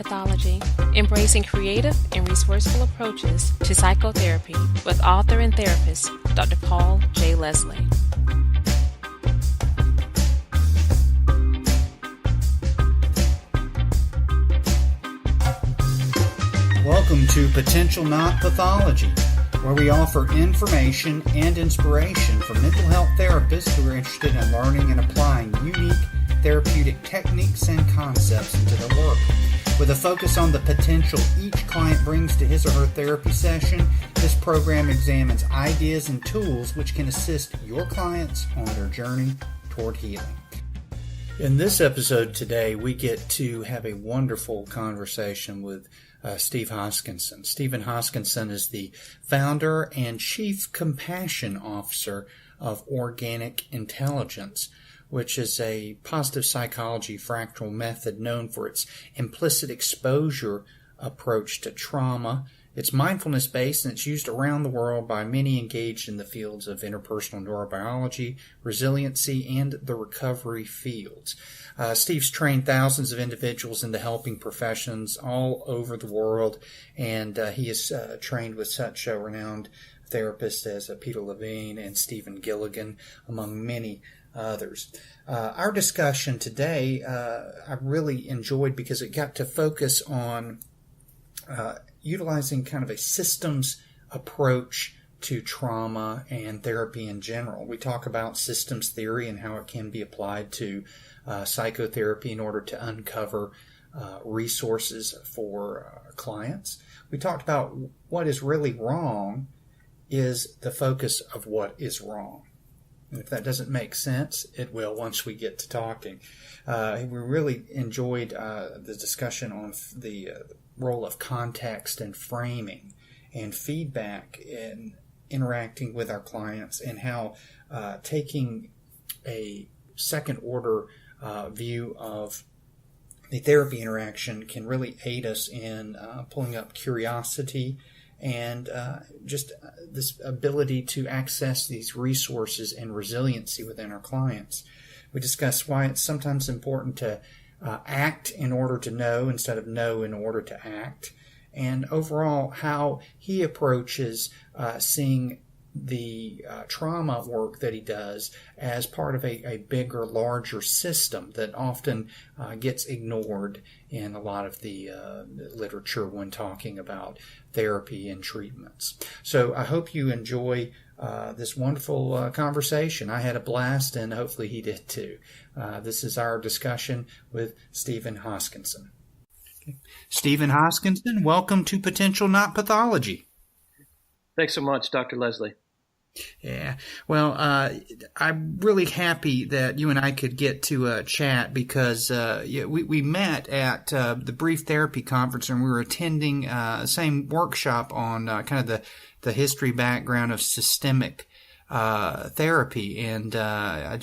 Pathology, embracing creative and resourceful approaches to psychotherapy with author and therapist Dr. Paul J. Leslie. Welcome to Potential Not Pathology, where we offer information and inspiration for mental health therapists who are interested in learning and applying unique therapeutic techniques and concepts into their work. With a focus on the potential each client brings to his or her therapy session, this program examines ideas and tools which can assist your clients on their journey toward healing. In this episode today, we get to have a wonderful conversation with Steve Hoskinson. Stephen Hoskinson is the founder and chief compassion officer of Organic Intelligence, which is a positive psychology fractal method known for its implicit exposure approach to trauma. It's mindfulness-based, and it's used around the world by many engaged in the fields of interpersonal neurobiology, resiliency, and the recovery fields. Steve's trained thousands of individuals in the helping professions all over the world, and he is trained with such renowned therapists as Peter Levine and Stephen Gilligan, among many others. Our discussion today I really enjoyed because it got to focus on utilizing kind of a systems approach to trauma and therapy in general. We talk about systems theory and how it can be applied to psychotherapy in order to uncover resources for clients. We talked about what is really wrong is the focus of what is wrong. And if that doesn't make sense, it will once we get to talking. We really enjoyed the discussion on the role of context and framing and feedback in interacting with our clients, and how taking a second order view of the therapy interaction can really aid us in pulling up curiosity and just this ability to access these resources and resiliency within our clients. We discuss why it's sometimes important to act in order to know instead of know in order to act, and overall how he approaches seeing the trauma work that he does as part of a bigger, larger system that often gets ignored in a lot of the literature when talking about therapy and treatments. So I hope you enjoy this wonderful conversation. I had a blast, and hopefully he did too. This is our discussion with Stephen Hoskinson. Okay. Stephen Hoskinson, welcome to Potential Not Pathology. Thanks so much, Dr. Leslie. Yeah, well, I'm really happy that you and I could get to chat because we met at the Brief Therapy Conference, and we were attending the same workshop on kind of the history background of systemic therapy, and I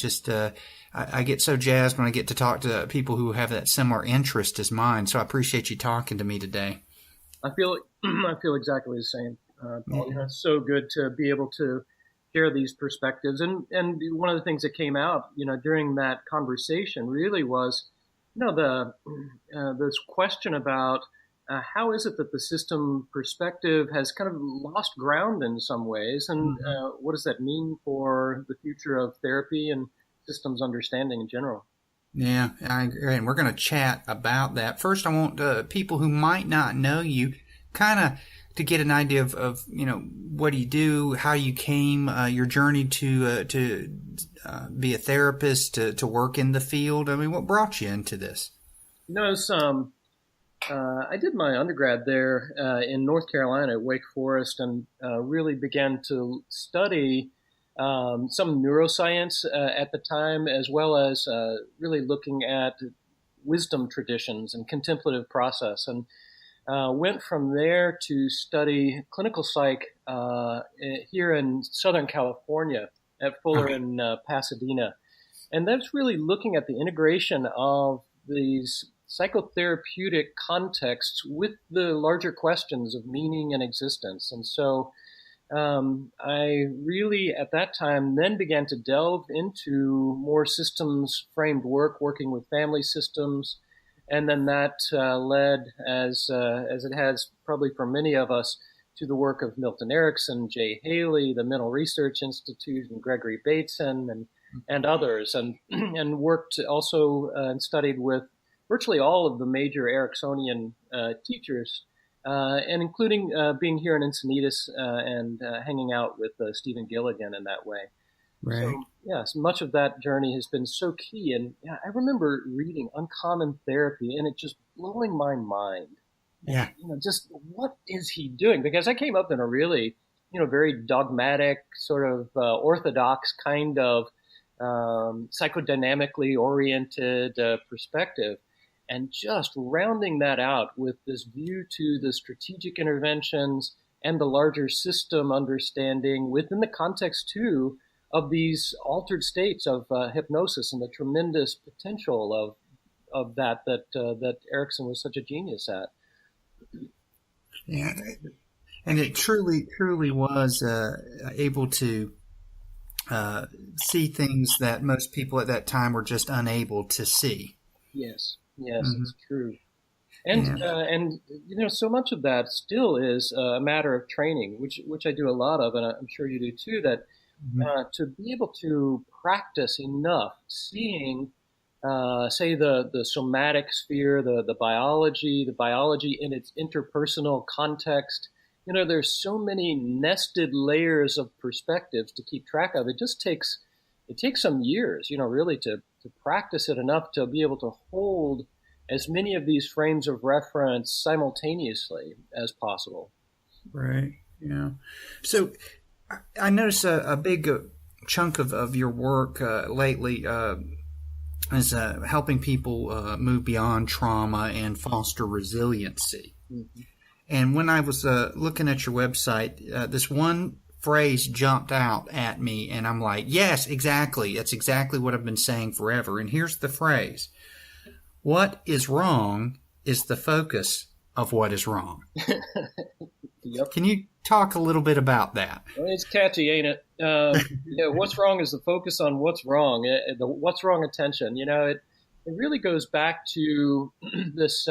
get so jazzed when I get to talk to people who have that similar interest as mine. So I appreciate you talking to me today. I feel exactly the same. Paul, it's so good to be able to share these perspectives. And one of the things that came out, during that conversation really was, this question about how is it that the system perspective has kind of lost ground in some ways, and what does that mean for the future of therapy and systems understanding in general? Yeah, I agree. And we're going to chat about that. First, I want people who might not know you kind of to get an idea of what do you do, how you came, your journey to be a therapist, to work in the field. I mean, what brought you into this? I did my undergrad there in North Carolina at Wake Forest, and really began to study some neuroscience at the time, as well as really looking at wisdom traditions and contemplative process, and went from there to study clinical psych here in Southern California at Fuller in Pasadena. And that's really looking at the integration of these psychotherapeutic contexts with the larger questions of meaning and existence. And so I really, at that time, then began to delve into more systems-framed work, working with family systems, And then that led, as it has probably for many of us, to the work of Milton Erickson, Jay Haley, the Mental Research Institute, and Gregory Bateson, and others, and and worked also and studied with virtually all of the major Ericksonian teachers, and including being here in Encinitas and hanging out with Stephen Gilligan in that way. Right. So, yes, much of that journey has been so key. And I remember reading Uncommon Therapy and it just blowing my mind. Yeah. Just what is he doing? Because I came up in a really, very dogmatic, sort of orthodox kind of psychodynamically oriented perspective. And just rounding that out with this view to the strategic interventions and the larger system understanding within the context, too, of these altered states of hypnosis and the tremendous potential of that Erickson was such a genius at. Yeah, and it truly was able to see things that most people at that time were just unable to see. Yes, it's true. And so much of that still is a matter of training, which I do a lot of, and I'm sure you do too, that to be able to practice enough seeing, say, the somatic sphere, the biology in its interpersonal context. There's so many nested layers of perspectives to keep track of. It takes some years, really to practice it enough to be able to hold as many of these frames of reference simultaneously as possible. Right. Yeah. So I notice a big chunk of your work lately is helping people move beyond trauma and foster resiliency. Mm-hmm. And when I was looking at your website, this one phrase jumped out at me, and I'm like, yes, exactly. That's exactly what I've been saying forever. And here's the phrase. What is wrong is the focus of what is wrong. Yep. Can you talk a little bit about that? Well, it's catchy, ain't it? What's wrong is the focus on what's wrong, the what's wrong attention. It really goes back to this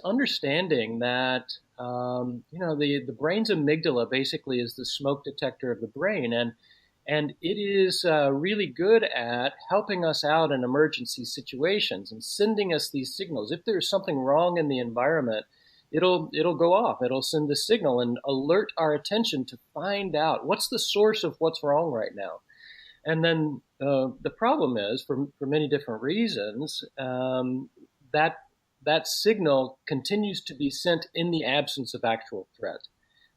understanding that the brain's amygdala basically is the smoke detector of the brain, and it is really good at helping us out in emergency situations and sending us these signals. If there's something wrong in the environment, it'll go off. It'll send the signal and alert our attention to find out what's the source of what's wrong right now. And then the problem is, for many different reasons, that signal continues to be sent in the absence of actual threat,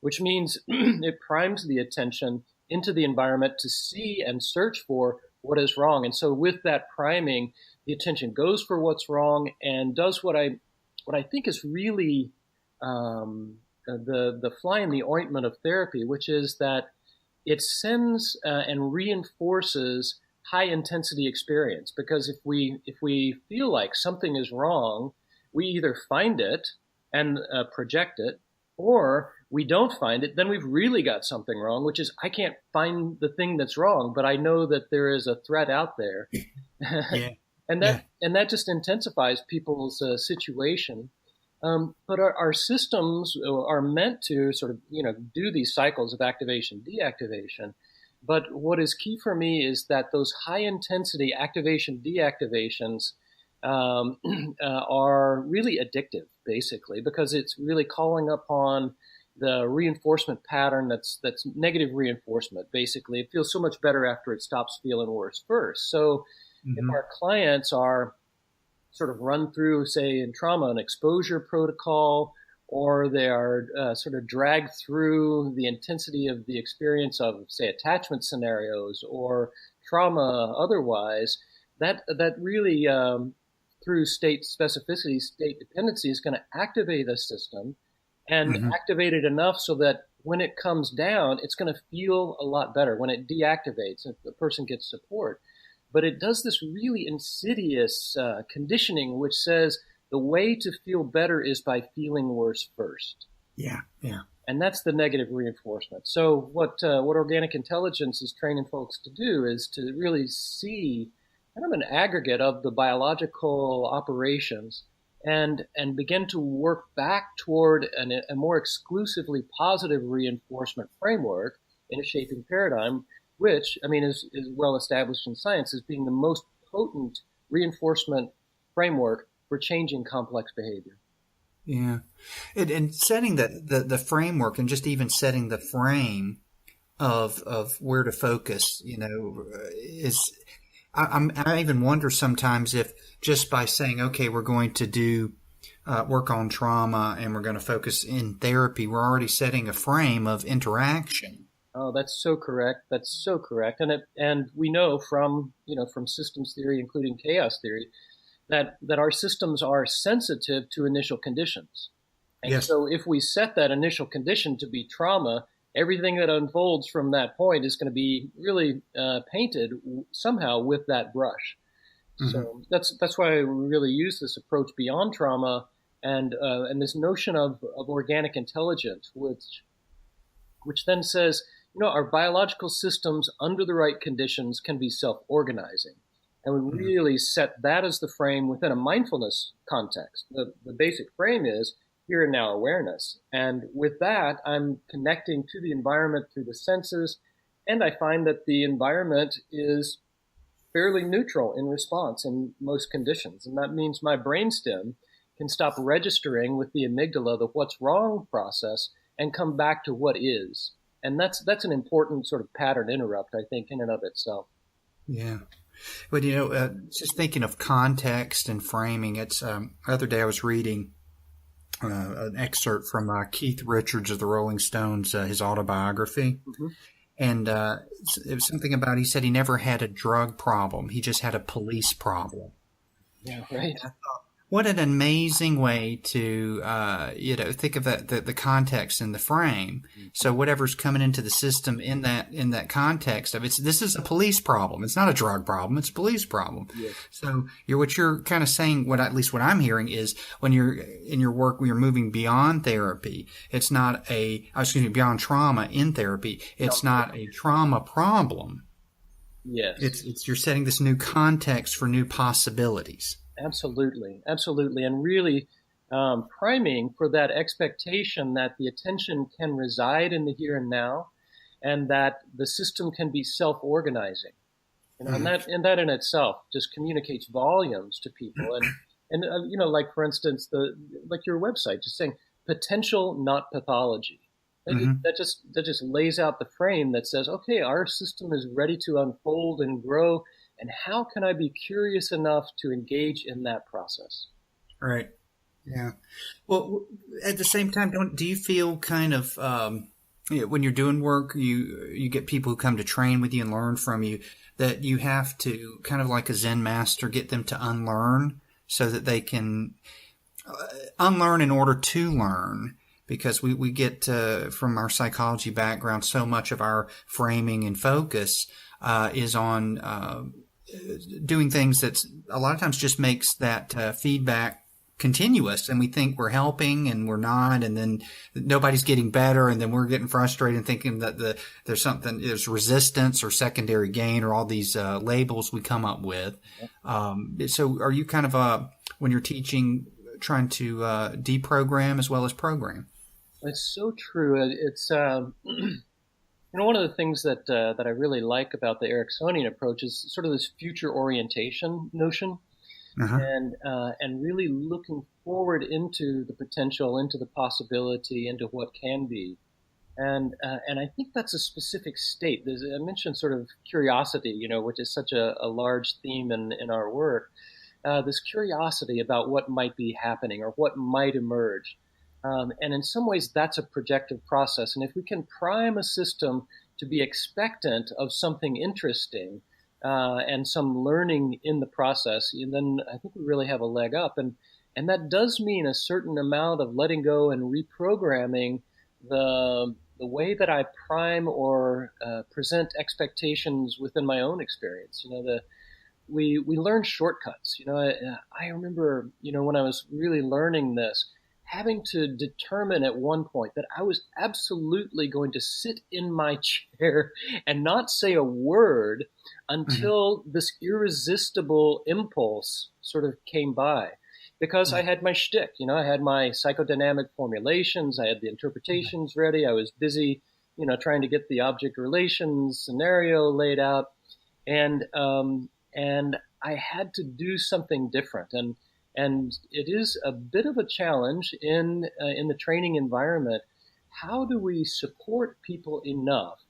which means it primes the attention into the environment to see and search for what is wrong. And so with that priming, the attention goes for what's wrong and does what I think is really the fly in the ointment of therapy, which is that it sends and reinforces high intensity experience. Because if we feel like something is wrong, we either find it and project it, or we don't find it, then we've really got something wrong, which is I can't find the thing that's wrong, but I know that there is a threat out there. Yeah. And that just intensifies people's situation. But our systems are meant to sort of, do these cycles of activation, deactivation. But what is key for me is that those high intensity activation, deactivations are really addictive, basically, because it's really calling upon the reinforcement pattern that's negative reinforcement. Basically, it feels so much better after it stops feeling worse first. So if our clients are sort of run through, say, in trauma, an exposure protocol, or they are sort of dragged through the intensity of the experience of, say, attachment scenarios or trauma otherwise, that really, through state specificity, state dependency, is going to activate the system and activate it enough so that when it comes down, it's going to feel a lot better when it deactivates if the person gets support. But it does this really insidious conditioning, which says the way to feel better is by feeling worse first. Yeah. And that's the negative reinforcement. So what organic intelligence is training folks to do is to really see kind of an aggregate of the biological operations and begin to work back toward a more exclusively positive reinforcement framework in a shaping paradigm, which, I mean, is well established in science as being the most potent reinforcement framework for changing complex behavior. Yeah. And setting the framework and just even setting the frame of where to focus, is I even wonder sometimes if just by saying, okay, we're going to do work on trauma and we're going to focus in therapy, we're already setting a frame of interaction. Oh, that's so correct. That's so correct. And we know from systems theory, including chaos theory, that our systems are sensitive to initial conditions. And Yes. so if we set that initial condition to be trauma, everything that unfolds from that point is going to be really painted somehow with that brush. Mm-hmm. So that's why we really use this approach beyond trauma and this notion of organic intelligence, which then says, our biological systems under the right conditions can be self-organizing. And we really set that as the frame within a mindfulness context. The basic frame is here and now awareness. And with that, I'm connecting to the environment through the senses. And I find that the environment is fairly neutral in response in most conditions. And that means my brainstem can stop registering with the amygdala, the what's wrong process, and come back to what is. And that's an important sort of pattern interrupt, I think, in and of itself. Yeah. But, just thinking of context and framing, it's the other day I was reading an excerpt from Keith Richards of the Rolling Stones, his autobiography. Mm-hmm. And it was something about, he said he never had a drug problem. He just had a police problem. Yeah, right. What an amazing way to, think of the context and the frame. Mm-hmm. So whatever's coming into the system in that context of this is a police problem. It's not a drug problem. It's a police problem. Yes. So what you're kind of saying, at least what I'm hearing is when you're in your work, when you're moving beyond therapy, it's not beyond trauma in therapy. It's not a trauma problem. Yes. It's you're setting this new context for new possibilities. Absolutely. And really priming for that expectation that the attention can reside in the here and now and that the system can be self-organizing. And that in itself just communicates volumes to people. And like, for instance, like your website, just saying potential, not pathology. That just lays out the frame that says, okay, our system is ready to unfold and grow. And how can I be curious enough to engage in that process? Right. Yeah. Well, at the same time, do you feel kind of when you're doing work, you get people who come to train with you and learn from you, that you have to kind of like a Zen master, get them to unlearn so that they can unlearn in order to learn? Because we get from our psychology background, so much of our framing and focus is on doing things that a lot of times just makes that feedback continuous, and we think we're helping and we're not, and then nobody's getting better, and then we're getting frustrated and thinking that there's resistance or secondary gain or all these labels we come up with. So are you kind of when you're teaching, trying to deprogram as well as program? It's so true. It's one of the things that I really like about the Ericksonian approach is sort of this future orientation notion, and really looking forward into the potential, into the possibility, into what can be, and I think that's a specific state. I mentioned sort of curiosity, which is such a large theme in our work. This curiosity about what might be happening or what might emerge. And in some ways, that's a projective process. And if we can prime a system to be expectant of something interesting and some learning in the process, then I think we really have a leg up. And that does mean a certain amount of letting go and reprogramming the way that I prime or present expectations within my own experience. We learn shortcuts. I remember, when I was really learning this, having to determine at one point that I was absolutely going to sit in my chair and not say a word until this irresistible impulse sort of came by. Because I had my shtick, I had my psychodynamic formulations, I had the interpretations ready, I was busy, trying to get the object relations scenario laid out, and I had to do something different, and it is a bit of a challenge in the training environment. How do we support people enough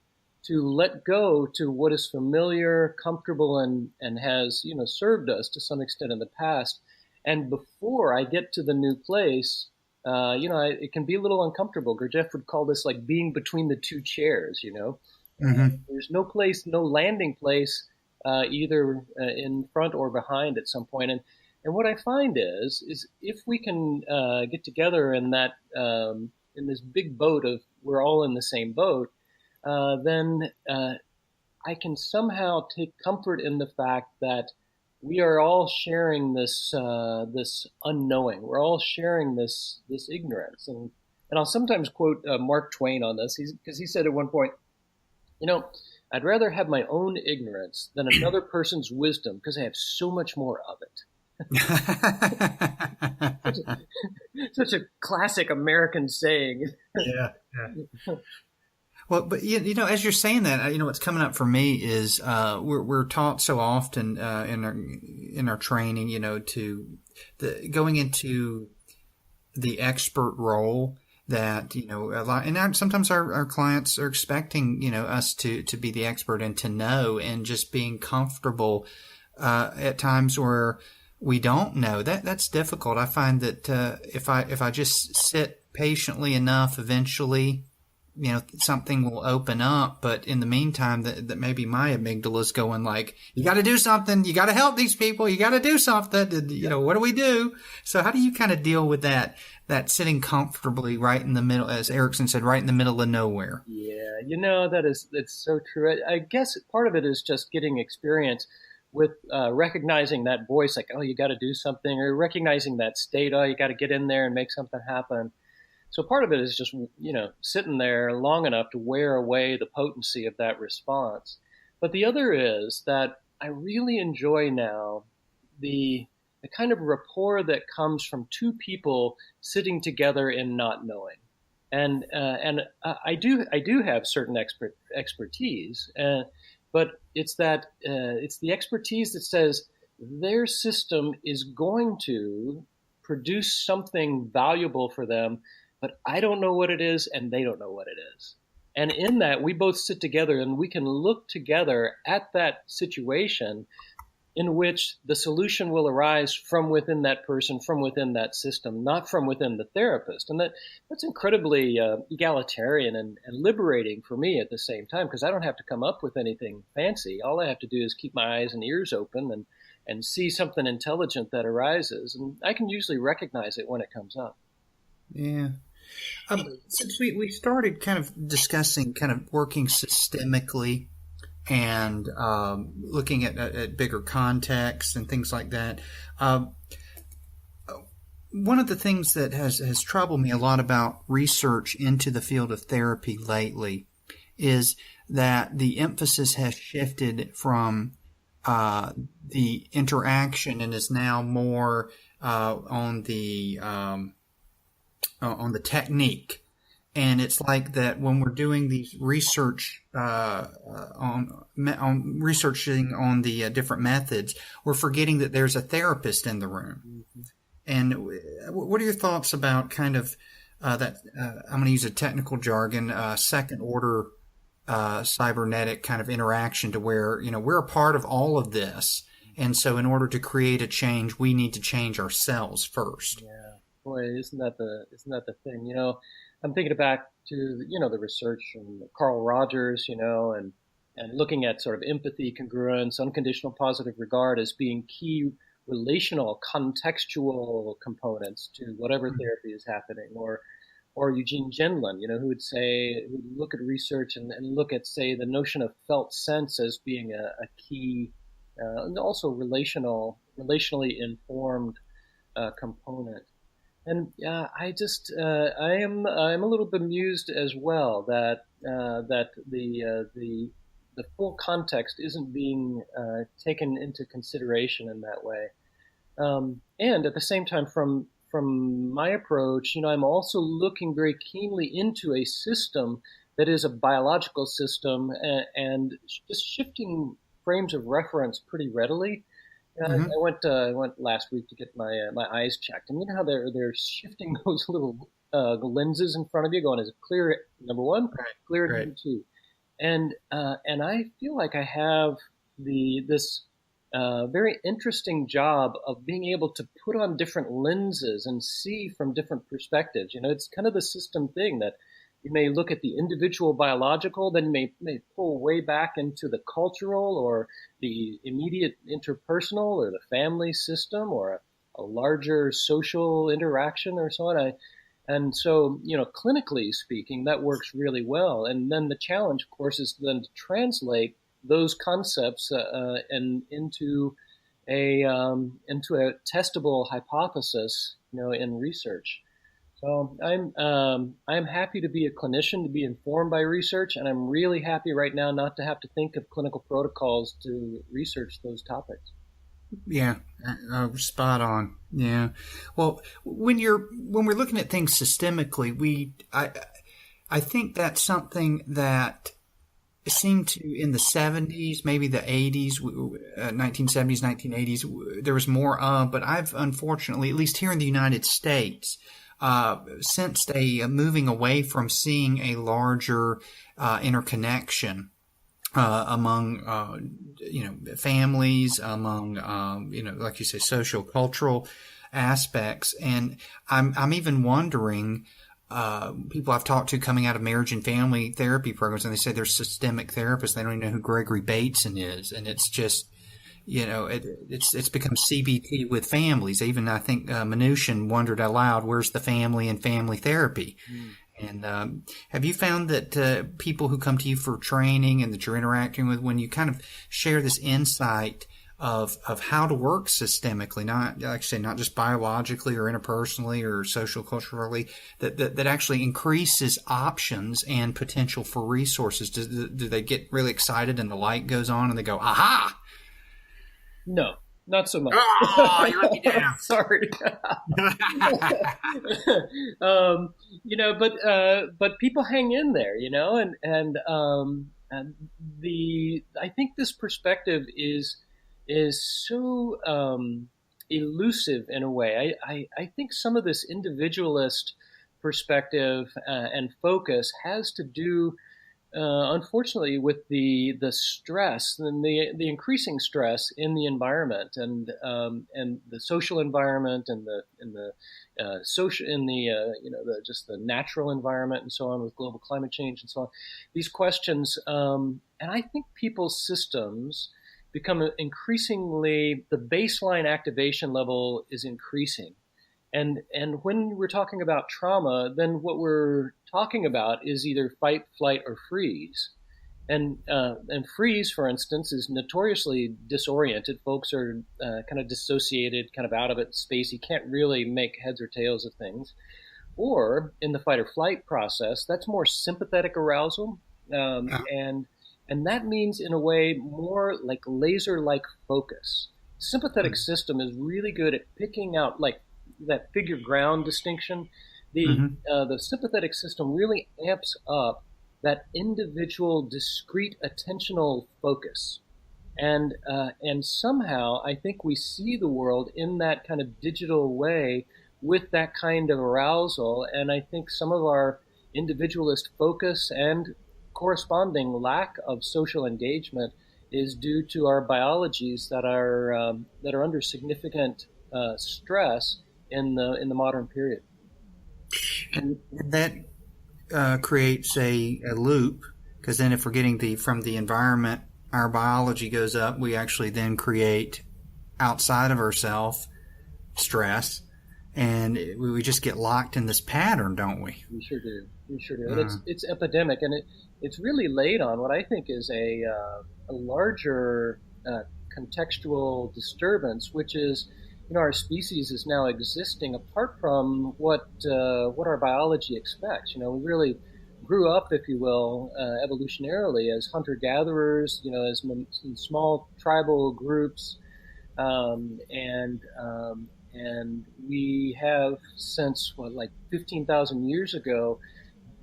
to let go to what is familiar, comfortable, and has served us to some extent in the past? And before I get to the new place, it can be a little uncomfortable. Gurdjieff would call this like being between the two chairs, There's no place, no landing place, either in front or behind at some point. And what I find is if we can get together in that in this big boat of we're all in the same boat, then I can somehow take comfort in the fact that we are all sharing this unknowing. We're all sharing this ignorance, and I'll sometimes quote Mark Twain on this, because he said at one point, I'd rather have my own ignorance than another person's wisdom, because I have so much more of it. such a classic American saying. Yeah. Well, but as you're saying that, what's coming up for me is we're taught so often in our training, to going into the expert role that a lot, and sometimes our clients are expecting us to be the expert and to know, and just being comfortable at times where we don't know. That's difficult. I find that if I just sit patiently enough, eventually something will open up. But in the meantime, that maybe my amygdala is going like, you got to do something. You got to help these people. You got to do something. What do we do? So how do you kind of deal with that sitting comfortably right in the middle, as Erickson said, right in the middle of nowhere? Yeah. That's so true. I guess part of it is just getting experience with recognizing that voice, like, oh, you got to do something, or recognizing that state, oh, you got to get in there and make something happen. So part of it is just, sitting there long enough to wear away the potency of that response. But the other is that I really enjoy now the kind of rapport that comes from two people sitting together in not knowing. And I do have certain expertise, but it's the expertise that says their system is going to produce something valuable for them, but I don't know what it is, and they don't know what it is. And in that, we both sit together and we can look together at that situation in which the solution will arise from within that person, from within that system, not from within the therapist. And that's incredibly egalitarian and liberating for me at the same time, because I don't have to come up with anything fancy. All I have to do is keep my eyes and ears open and see something intelligent that arises. And I can usually recognize it when it comes up. Yeah. Since we started kind of discussing kind of working systemically and looking at bigger contexts and things like that, one of the things that has troubled me a lot about research into the field of therapy lately is that the emphasis has shifted from the interaction and is now more on the technique. And it's like that when we're doing these research on researching on the different methods, we're forgetting that there's a therapist in the room. Mm-hmm. And what are your thoughts about kind of that? I'm going to use a technical jargon, second order cybernetic kind of interaction, to where we're a part of all of this, and so in order to create a change, we need to change ourselves first. Yeah. Boy, isn't that the thing? I'm thinking back to the research from Carl Rogers, and looking at sort of empathy, congruence, unconditional positive regard as being key relational, contextual components to whatever therapy is happening, or Eugene Gendlin, who would look at research and look at, say, the notion of felt sense as being a key, and also relationally informed component. And I'm a little bemused as well that the full context isn't being taken into consideration in that way. And at the same time, from my approach, I'm also looking very keenly into a system that is a biological system, and just shifting frames of reference pretty readily. Mm-hmm. I went last week to get my eyes checked, and you know how they're shifting those little lenses in front of you, going, is it clear number one, clear Right. number two, and I feel like I have this very interesting job of being able to put on different lenses and see from different perspectives. It's kind of the system thing that you may look at the individual biological, then you may pull way back into the cultural or the immediate interpersonal or the family system or a larger social interaction or so on. And so, clinically speaking, that works really well. And then the challenge, of course, is then to translate those concepts and into a testable hypothesis, in research. So I'm happy to be a clinician, to be informed by research, and I'm really happy right now not to have to think of clinical protocols to research those topics. Yeah, spot on. Yeah. Well, when we're looking at things systemically, I think that's something that seemed to, in the 70s, maybe the 80s, 1970s, 1980s, there was more of, but I've unfortunately, at least here in the United States, sensed a moving away from seeing a larger interconnection among families, among like you say, social cultural aspects. And I'm even wondering, people I've talked to coming out of marriage and family therapy programs, and they say they're systemic therapists. They don't even know who Gregory Bateson is, and it's just, it's become CBT with families. Even I think Mnuchin wondered aloud, "Where's the family and family therapy?" Mm. And have you found that people who come to you for training and that you're interacting with, when you kind of share this insight of how to work systemically, not, like I say, not just biologically or interpersonally or social culturally, that actually increases options and potential for resources? Do they get really excited and the light goes on and they go, aha? No, not so much. Oh, you let me down. Sorry. But people hang in there, and I think this perspective is so elusive in a way. I think some of this individualist perspective and focus has to do, unfortunately, with the stress and the increasing stress in the environment and the social environment and the just the natural environment and so on, with global climate change and so on. These questions, and I think people's systems become increasingly, the baseline activation level is increasing. And when we're talking about trauma, then what we're talking about is either fight, flight, or freeze. And freeze, for instance, is notoriously disoriented. Folks are kind of dissociated, kind of out of it, spacey, can't really make heads or tails of things. Or in the fight or flight process, that's more sympathetic arousal, and that means, in a way, more like laser-like focus. Sympathetic system is really good at picking out, like that figure ground distinction. The sympathetic system really amps up that individual, discrete, attentional focus. And somehow, I think we see the world in that kind of digital way with that kind of arousal. And I think some of our individualist focus and corresponding lack of social engagement is due to our biologies that are under significant stress in the modern period. And that creates a loop, because then if we're getting from the environment, our biology goes up, we actually then create outside of ourselves stress, and we just get locked in this pattern, don't we? We sure do. And it's epidemic, and it's really laid on what I think is a larger contextual disturbance, which is our species is now existing apart from what our biology expects. We really grew up, if you will, evolutionarily as hunter-gatherers, as in small tribal groups, and we have since, like 15,000 years ago,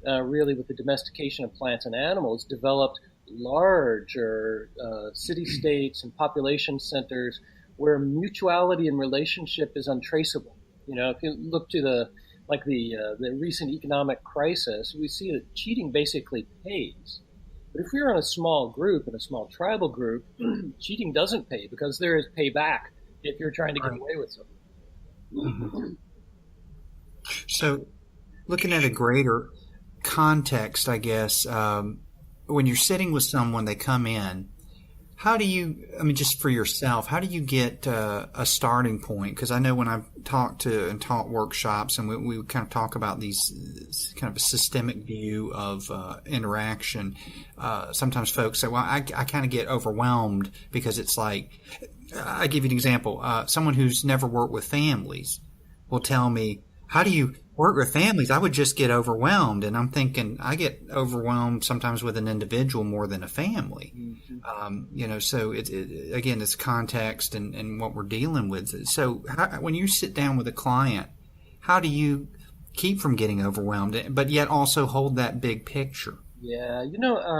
really with the domestication of plants and animals, developed larger city-states and population centers where mutuality in relationship is untraceable. If you look to the recent economic crisis, we see that cheating basically pays. But if we're in a small group, in a small tribal group, cheating doesn't pay because there is payback if you're trying to get away with something. Mm-hmm. So, looking at a greater context, I guess, when you're sitting with someone, they come in, how do you, just for yourself, how do you get a starting point? Because I know when I've taught workshops and we kind of talk about these kind of a systemic view of interaction, sometimes folks say, well, I kind of get overwhelmed because it's like, I give you an example. Someone who's never worked with families will tell me, how do you work with families? I would just get overwhelmed. And I'm thinking, I get overwhelmed sometimes with an individual more than a family. Mm-hmm. So again, it's context and what we're dealing with. So when you sit down with a client, how do you keep from getting overwhelmed, but yet also hold that big picture? Yeah,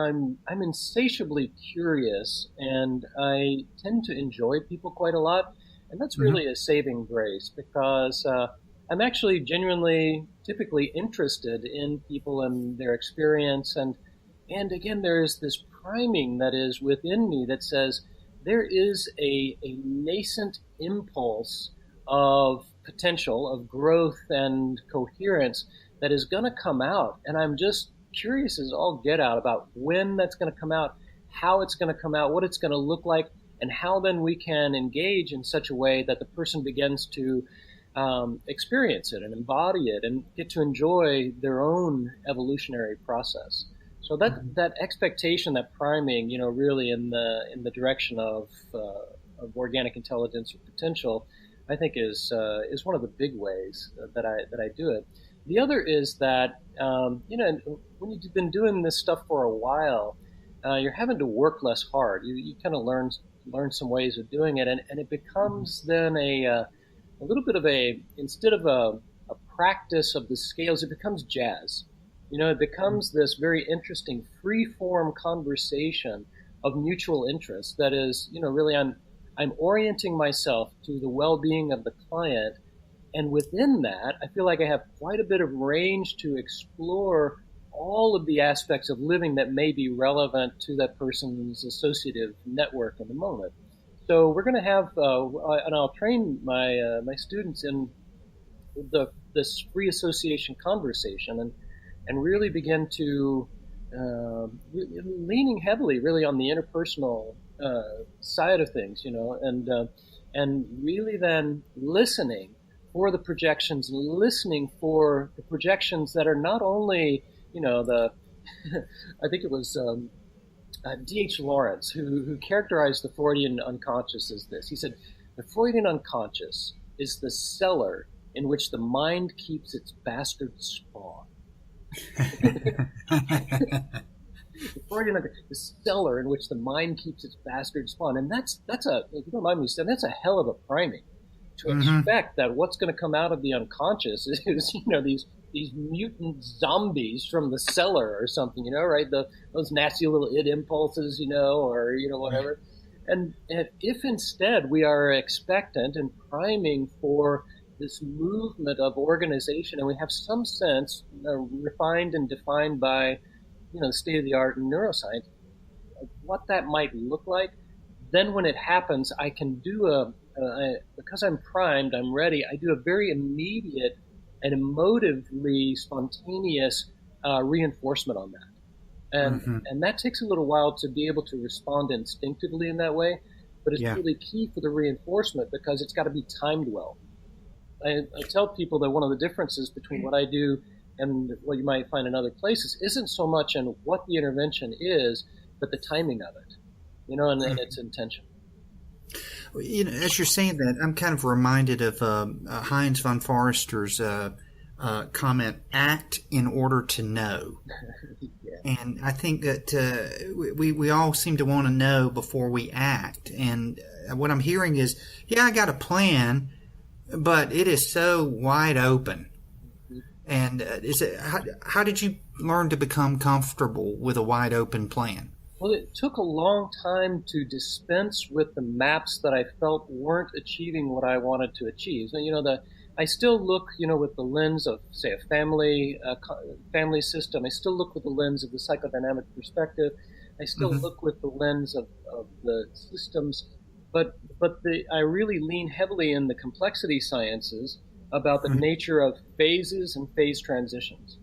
I'm insatiably curious, and I tend to enjoy people quite a lot, and that's really a saving grace because I'm actually genuinely, typically interested in people and their experience, and again, there is this priming that is within me that says there is a nascent impulse of potential, of growth and coherence that is going to come out, and I'm just curious as all get out about when that's going to come out, how it's going to come out, what it's going to look like, and how then we can engage in such a way that the person begins to experience it and embody it and get to enjoy their own evolutionary process. So that expectation, that priming, really in the direction of organic intelligence or potential, I think is one of the big ways that I do it. The other is that, when you've been doing this stuff for a while, you're having to work less hard. You kind of learn some ways of doing it, and it becomes then a little bit of instead of a practice of the scales, it becomes jazz. It becomes this very interesting free-form conversation of mutual interest that is, really I'm orienting myself to the well-being of the client. And within that, I feel like I have quite a bit of range to explore all of the aspects of living that may be relevant to that person's associative network in the moment. So we're going to have, and I'll train my students in this free association conversation and really begin to leaning heavily really on the interpersonal side of things, and really then listening for the projections and listening for the projections that are not only, I think it was D.H. Lawrence who characterized the Freudian unconscious as this. He said, the Freudian unconscious is the cellar in which the mind keeps its bastard spawn. The cellar in which the mind keeps its bastard spawn. And that's if you don't mind me saying, that's a hell of a priming. To expect that what's going to come out of the unconscious is, these mutant zombies from the cellar or something, right? Those nasty little id impulses, or, whatever. And if instead we are expectant and priming for this movement of organization, and we have some sense refined and defined by, the state of the art in neuroscience, of what that might look like, then when it happens, I can do because I'm primed, I'm ready, I do a very immediate and emotively spontaneous reinforcement on that. And that takes a little while to be able to respond instinctively in that way, but it's really key for the reinforcement because it's got to be timed well. I tell people that one of the differences between what I do and what you might find in other places isn't so much in what the intervention is, but the timing of it, and its intention. As you're saying that, I'm kind of reminded of Heinz von Forster's comment, act in order to know. Yeah. And I think that we all seem to want to know before we act. And what I'm hearing is, I got a plan, but it is so wide open. And how did you learn to become comfortable with a wide open plan? Well, it took a long time to dispense with the maps that I felt weren't achieving what I wanted to achieve. So, I still look, with the lens of, say, a family system. I still look with the lens of the psychodynamic perspective. I still look with the lens of the systems, but I really lean heavily in the complexity sciences about the nature of phases and phase transitions.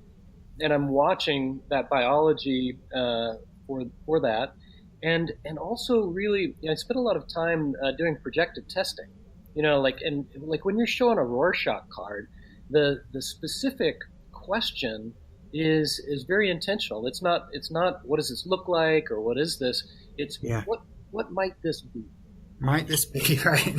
And I'm watching that biology for that. And also really, I spent a lot of time doing projective testing. Like when you're showing a Rorschach card, the specific question is very intentional. It's not what does this look like or what is this? It's what might this be? Might this be, right?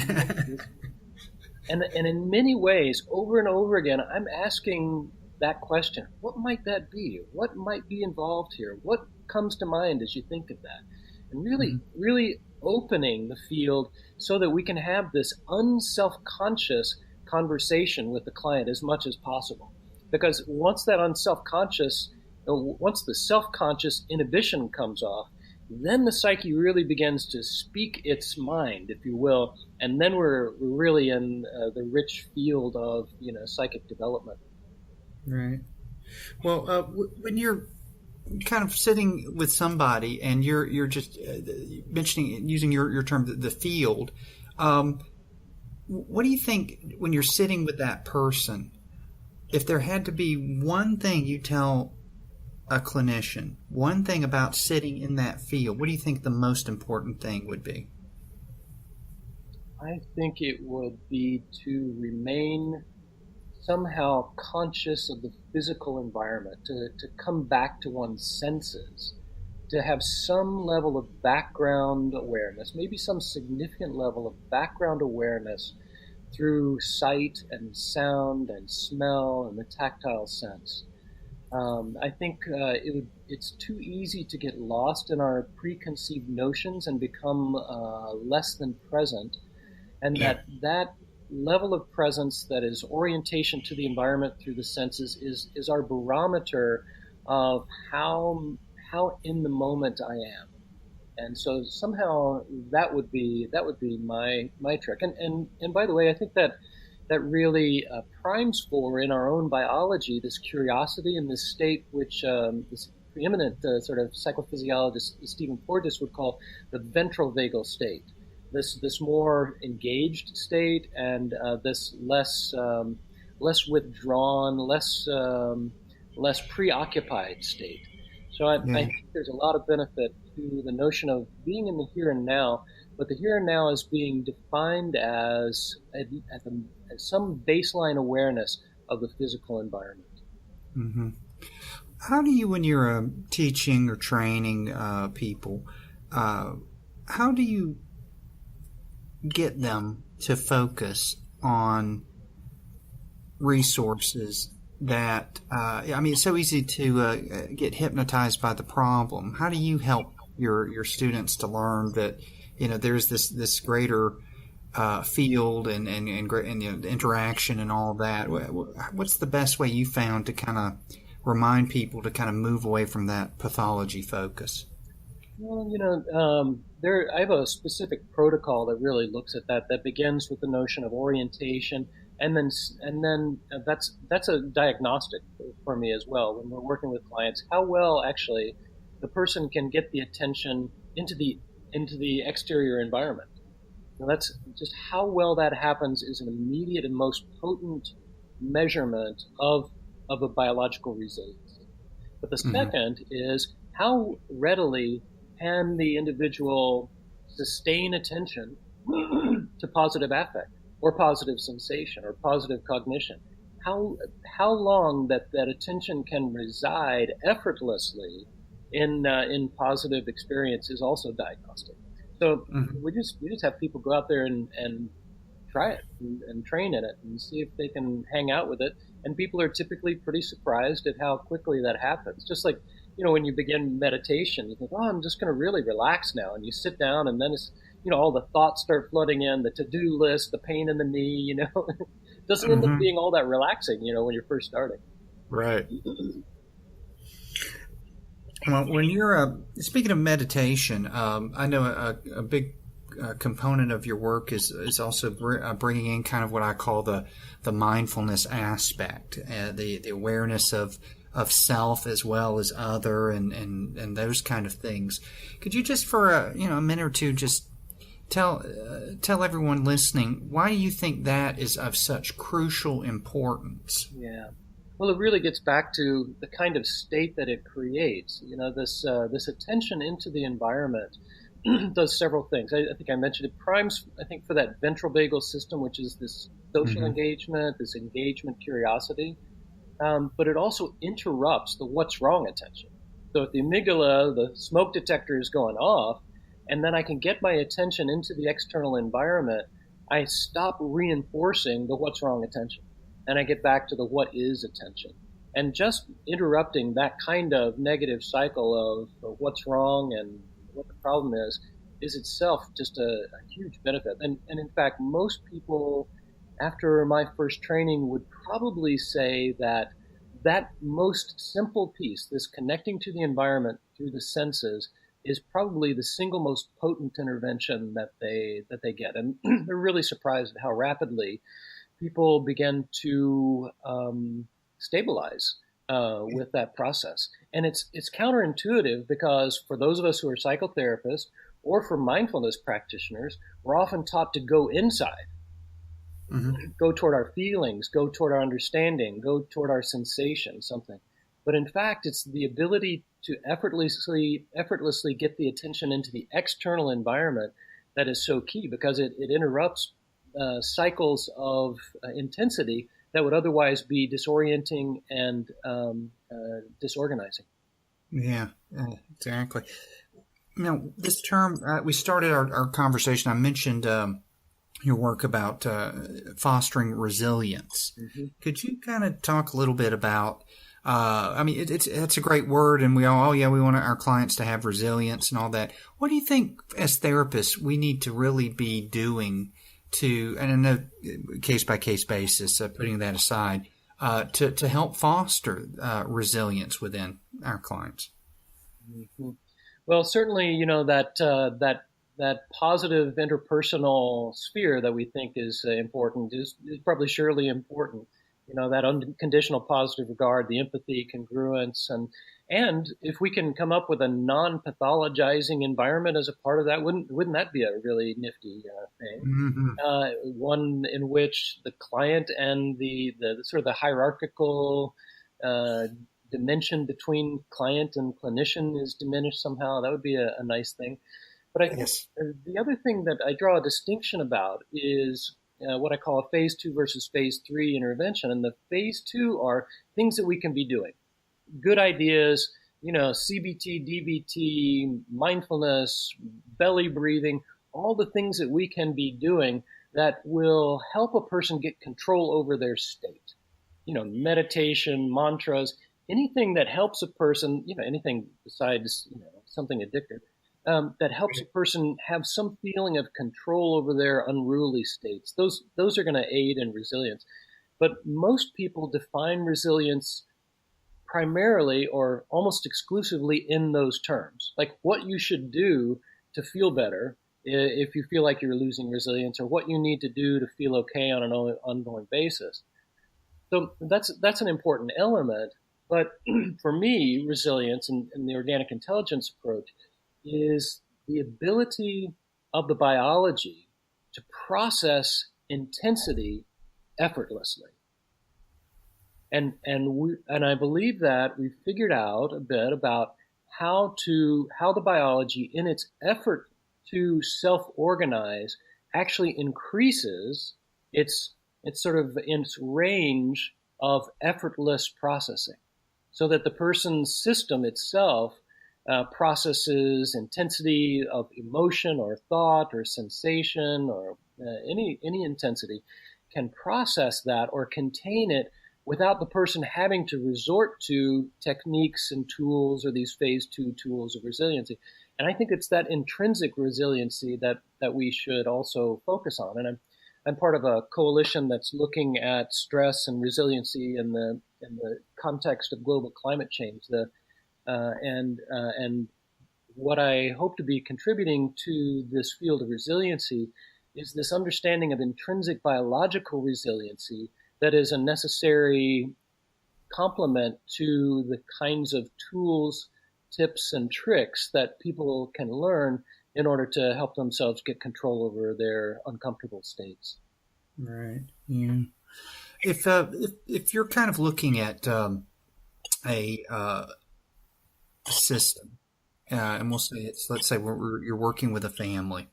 And in many ways, over and over again, I'm asking that question. What might that be? What might be involved here? What comes to mind as you think of that? And really opening the field so that we can have this unself-conscious conversation with the client as much as possible. Because once the self-conscious inhibition comes off, then the psyche really begins to speak its mind, if you will, and then we're really in the rich field of psychic development. Right. Well, when you're kind of sitting with somebody and you're just mentioning, using your term, the field, what do you think when you're sitting with that person? If there had to be one thing you tell a clinician, one thing about sitting in that field, what do you think the most important thing would be? I think it would be to remain somehow conscious of the physical environment, to come back to one's senses, to have some level of background awareness, maybe some significant level of background awareness through sight and sound and smell and the tactile sense. I think it's too easy to get lost in our preconceived notions and become less than present. And that level of presence that is orientation to the environment through the senses is our barometer of how in the moment I am. And so somehow that would be my trick. And by the way, I think that really primes for in our own biology this curiosity and this state which this preeminent sort of psychophysiologist Stephen Porges would call the ventral vagal state. This more engaged state and this less withdrawn, less preoccupied state. So I think there's a lot of benefit to the notion of being in the here and now, but the here and now is being defined as some baseline awareness of the physical environment. Mm-hmm. How do you, when you're teaching or training people, how do you get them to focus on resources that, it's so easy to get hypnotized by the problem. How do you help your students to learn that, there's this greater field and interaction and all that? What's the best way you found to kind of remind people to kind of move away from that pathology focus? Well, I have a specific protocol that really looks at that begins with the notion of orientation, and then that's a diagnostic for me as well when we're working with clients. How well actually the person can get the attention into the exterior environment. Now that's just how well that happens is an immediate and most potent measurement of a biological resilience. But the second is how readily can the individual sustain attention to positive affect or positive sensation or positive cognition? How long that attention can reside effortlessly in positive experience is also diagnostic. So Mm-hmm. we just have people go out there and try it and train in it and see if they can hang out with it. And people are typically pretty surprised at how quickly that happens. Just like, when you begin meditation, you think, oh, I'm just going to really relax now. And you sit down and then it's, all the thoughts start flooding in, the to-do list, the pain in the knee, it doesn't end up Mm-hmm. being all that relaxing, when you're first starting. Right. Well, when you're speaking of meditation, I know a big component of your work is also bringing in kind of what I call the mindfulness aspect, the awareness of self as well as other, and those kind of things. Could you just for a minute or two just tell everyone listening, why do you think that is of such crucial importance? Yeah. Well, it really gets back to the kind of state that it creates. This attention into the environment does several things. I think I mentioned it primes, I think, for that ventral vagal system, which is this social Mm-hmm. engagement, this engagement curiosity. But it also interrupts the what's wrong attention. So if the amygdala, the smoke detector is going off, and then I can get my attention into the external environment, I stop reinforcing the what's wrong attention. And I get back to the what is attention. And just interrupting that kind of negative cycle of what's wrong and what the problem is itself just a huge benefit. And in fact, most people after my first training would probably say that most simple piece, this connecting to the environment through the senses, is probably the single most potent intervention that they get. And they're really surprised at how rapidly people begin to stabilize with that process. And it's counterintuitive because for those of us who are psychotherapists or for mindfulness practitioners, we're often taught to go inside, Mm-hmm. go toward our feelings, go toward our understanding, go toward our sensation, something. But in fact, it's the ability to effortlessly get the attention into the external environment that is so key, because it interrupts cycles of intensity that would otherwise be disorienting and disorganizing. Yeah, exactly. Now, this term, we started our conversation. I mentioned your work about fostering resilience. Mm-hmm. Could you kind of talk a little bit about? I mean, it's a great word, and we want our clients to have resilience and all that. What do you think, as therapists, we need to really be doing to, and I know case by case basis, putting that aside, to help foster resilience within our clients? Mm-hmm. Well, certainly, that positive interpersonal sphere that we think is important is probably surely important. That unconditional positive regard, the empathy, congruence, and if we can come up with a non-pathologizing environment as a part of that, wouldn't that be a really nifty thing? Mm-hmm. One in which the client and the sort of the hierarchical dimension between client and clinician is diminished somehow. That would be a nice thing. But I think Yes. the other thing that I draw a distinction about is what I call a phase 2 versus phase 3 intervention. And the phase 2 are things that we can be doing. Good ideas, CBT, DBT, mindfulness, belly breathing, all the things that we can be doing that will help a person get control over their state. Meditation, mantras, anything that helps a person, anything besides, something addictive, that helps a person have some feeling of control over their unruly states. Those are going to aid in resilience. But most people define resilience primarily or almost exclusively in those terms, like what you should do to feel better if you feel like you're losing resilience, or what you need to do to feel okay on an ongoing basis. So that's an important element. But for me, resilience and the organic intelligence approach is the ability of the biology to process intensity effortlessly. And I believe that we've figured out a bit about how the biology, in its effort to self-organize, actually increases its sort of its range of effortless processing, so that the person's system itself processes intensity of emotion or thought or sensation or any intensity, can process that or contain it without the person having to resort to techniques and tools or these phase 2 tools of resiliency. And I think it's that intrinsic resiliency that we should also focus on. And I'm part of a coalition that's looking at stress and resiliency in the context of global climate change. And what I hope to be contributing to this field of resiliency is this understanding of intrinsic biological resiliency that is a necessary complement to the kinds of tools, tips, and tricks that people can learn in order to help themselves get control over their uncomfortable states. Right. Yeah. If you're kind of looking at a system, and we'll say let's say you're working with a family,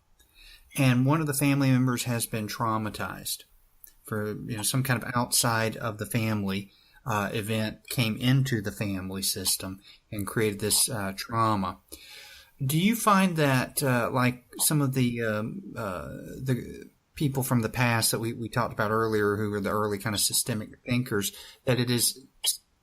and one of the family members has been traumatized for some kind of outside of the family event came into the family system and created this trauma. Do you find that like some of the people from the past that we talked about earlier, who were the early kind of systemic thinkers, that it is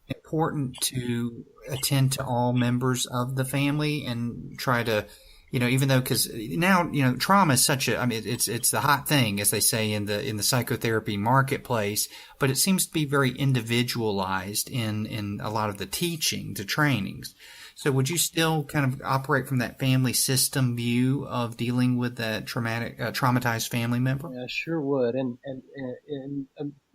important to attend to all members of the family and try to, even though, because now, trauma is such it's the hot thing, as they say in the psychotherapy marketplace, but it seems to be very individualized in a lot of the teaching, the trainings. So would you still kind of operate from that family system view of dealing with that traumatized family member? Yeah, sure would. And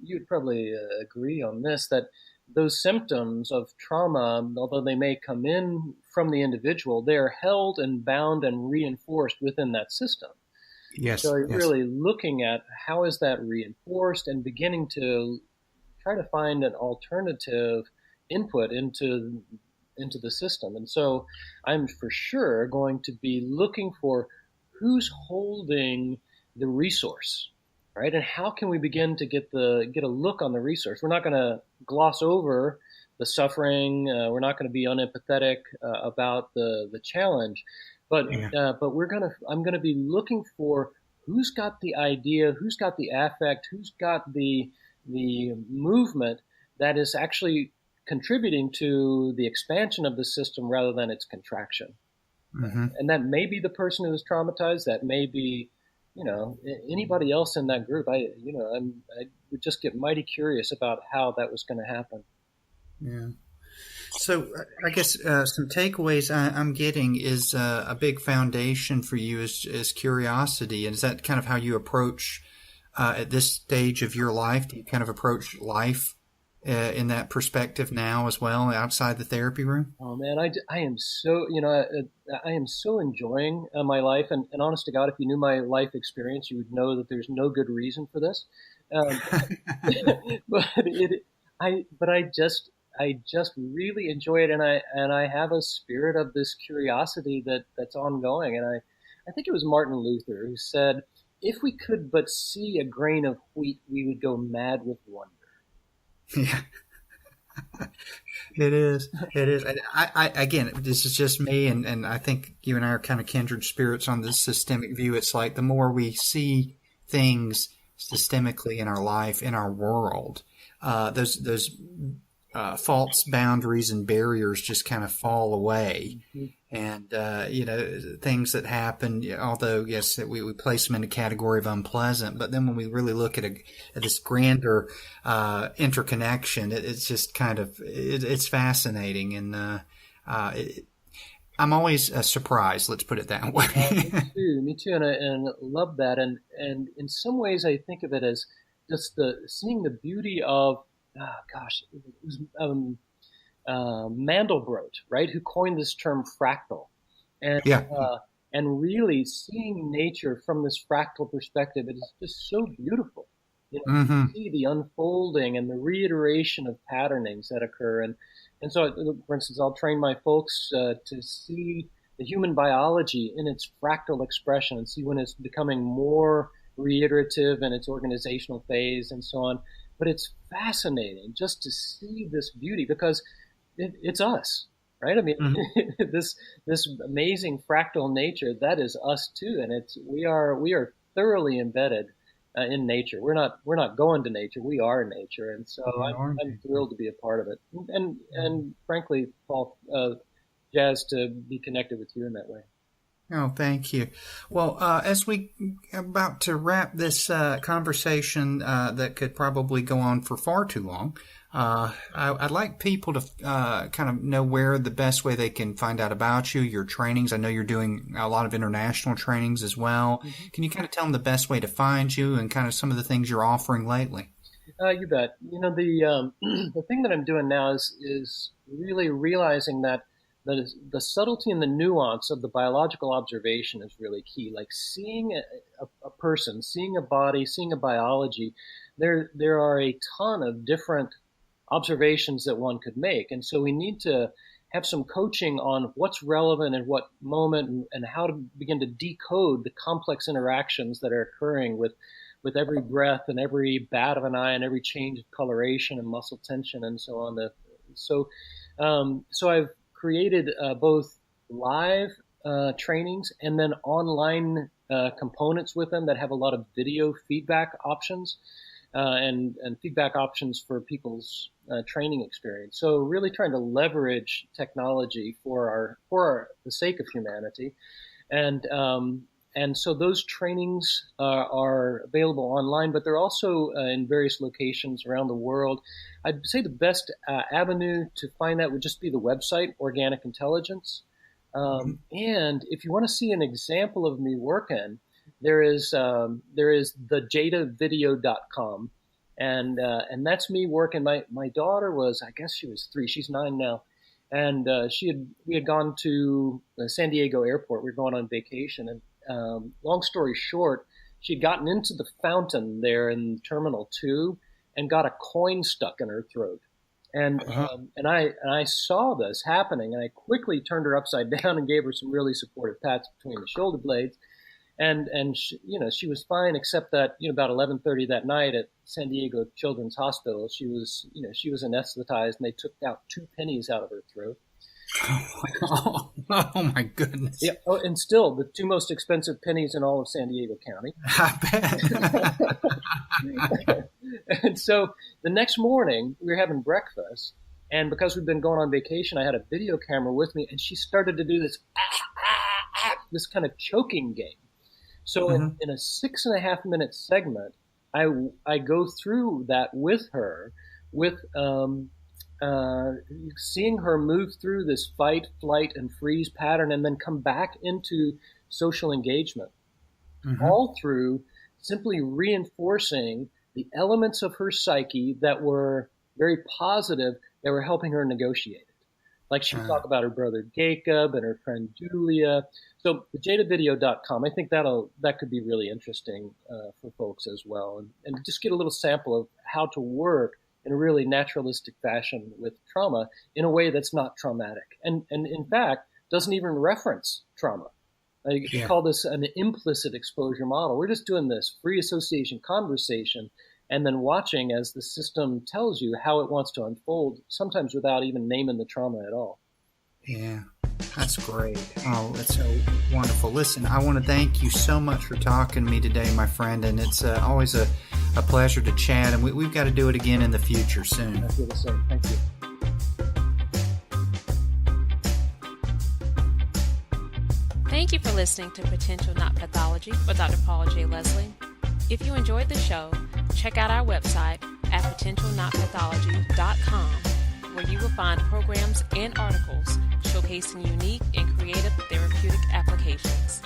you'd probably agree on this, that those symptoms of trauma, although they may come in from the individual, they are held and bound and reinforced within that system. Yes. So you're really looking at how is that reinforced and beginning to try to find an alternative input into the system. And so I'm for sure going to be looking for who's holding the resource, right? And how can we begin to get a look on the resource? We're not going to gloss over the suffering. We're not going to be unempathetic about the challenge, but I'm going to be looking for who's got the idea, who's got the affect, who's got the movement that is actually contributing to the expansion of the system rather than its contraction. Mm-hmm. And that may be the person who is traumatized. That may be, anybody else in that group. I would just get mighty curious about how that was going to happen. Yeah. So I guess some takeaways I'm getting is a big foundation for you is curiosity. And is that kind of how you approach at this stage of your life? Do you kind of approach life in that perspective now as well, outside the therapy room? Oh man, I am so I am so enjoying my life, and honest to God, if you knew my life experience, you would know that there's no good reason for this. But I just really enjoy it, and I have a spirit of this curiosity that's ongoing, and I think it was Martin Luther who said, "If we could but see a grain of wheat, we would go mad with wonder." Yeah, it is. I again, this is just me, and I think you and I are kind of kindred spirits on this systemic view. It's like the more we see things systemically in our life, in our world, those false boundaries and barriers just kind of fall away. Mm-hmm. And, things that happen, although, yes, we place them in a category of unpleasant, but then when we really look at this grander interconnection, it's just kind of, it's fascinating. And I'm always surprised, let's put it that way. Me too. And I love that. And in some ways, I think of it as just seeing the beauty of, it was Mandelbrot, right, who coined this term fractal, and really seeing nature from this fractal perspective, it is just so beautiful. Mm-hmm. To see the unfolding and the reiteration of patternings that occur, and so, for instance, I'll train my folks to see the human biology in its fractal expression and see when it's becoming more reiterative in its organizational phase and so on. But it's fascinating just to see this beauty because it's us. right? I mean, this amazing fractal nature, that is us too, and we are thoroughly embedded in nature. We're not going to nature. We are nature, and so I'm thrilled to be a part of it, and frankly, Paul, jazzed to be connected with you in that way. Oh, thank you. Well, as we about to wrap this conversation that could probably go on for far too long, I'd like people to kind of know where the best way they can find out about you, your trainings. I know you're doing a lot of international trainings as well. Mm-hmm. Can you kind of tell them the best way to find you and kind of some of the things you're offering lately? You bet. You know, the thing that I'm doing now is really realizing that the subtlety and the nuance of the biological observation is really key. Like seeing a person, seeing a body, seeing a biology, there are a ton of different observations that one could make. And so we need to have some coaching on what's relevant in what moment and how to begin to decode the complex interactions that are occurring with every breath and every bat of an eye and every change of coloration and muscle tension and so on. So I've created both live trainings and then online components with them that have a lot of video feedback options and feedback options for people's training experience. So really trying to leverage technology for the sake of humanity, and so those trainings are available online, but they're also in various locations around the world. I'd say the best avenue to find that would just be the website, Organic Intelligence. And if you want to see an example of me working, there is thejadavideo.com. And that's me working. My daughter was, I guess she was 3. She's 9 now. And we had gone to the San Diego airport. We were going on vacation, and long story short, she'd gotten into the fountain there in Terminal 2 and got a coin stuck in her throat. And I saw this happening, and I quickly turned her upside down and gave her some really supportive pats between the shoulder blades. And she was fine, except that, about 11:30 that night at San Diego Children's Hospital, she was anesthetized, and they took out 2 pennies out of her throat. Oh my goodness. Yeah. Oh, and still the 2 most expensive pennies in all of San Diego County. I bet. And so the next morning we were having breakfast, and because we've been going on vacation, I had a video camera with me, and she started to do this kind of choking game. So in a 6.5 minute segment, I go through that with her, with seeing her move through this fight, flight, and freeze pattern, and then come back into social engagement, all through simply reinforcing the elements of her psyche that were very positive, that were helping her negotiate it. Like she would talk about her brother Jacob and her friend Julia. So the jadavideo.com, I think that could be really interesting for folks as well, and just get a little sample of how to work in a really naturalistic fashion with trauma in a way that's not traumatic, and in fact doesn't even reference trauma. I call this an implicit exposure model. We're just doing this free association conversation and then watching as the system tells you how it wants to unfold, sometimes without even naming the trauma at all. Yeah, that's great. Oh, that's so wonderful. Listen, I want to thank you so much for talking to me today, my friend, and it's always a pleasure to chat, and we've got to do it again in the future soon. I feel the same. Thank you. Thank you for listening to Potential Not Pathology with Dr. Paul J. Leslie. If you enjoyed the show, check out our website at potentialnotpathology.com, where you will find programs and articles showcasing unique and creative therapeutic applications.